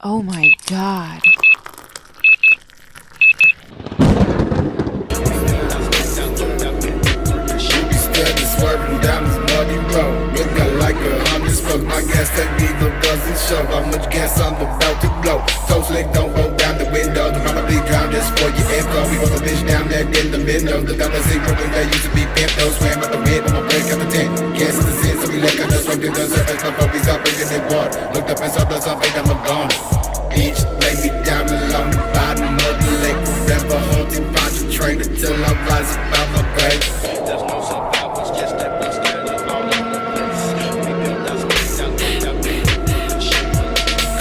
Oh my God. Steady swerving down this muddy road. Look got like 100 spokes. My gas tank neither doesn't show how much gas I'm about to blow. Toe slick, don't roll down the window. The probably drown just for your info. We want the bitch down there in the middle. The dollar zero when they used to be pimped. Those swam up the mid, I'ma break out the tent. Gas is the sin, so we let go. Just smoke through the surface. My puppies out bringing it water. Looked up and saw the something, I'm a goner. Bitch, lay me down along the bottom of the lake. Forever holding, concentrated till I rise above my grave. There's no survivors, just that we scattered all over the place. We built our space out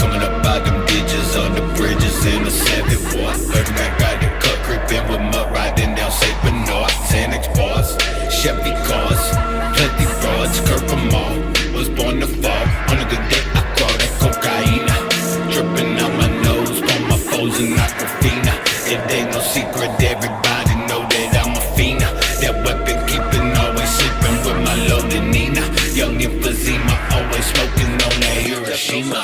coming up by them ditches on the bridges in the 74. Looking back by the cut, creeping with mud riding down St. Bernard. Xanax bars, Chevy cars, plenty frauds, curb them all. Was born to fall, on a good day I call that cocaine. Dripping out my nose, on my foes and Aquafina. It ain't no secret, everybody know that I'm a fiend. That weapon keeping, always sleeping with my loaded Nina. Young emphysema, always smoking on that Hiroshima.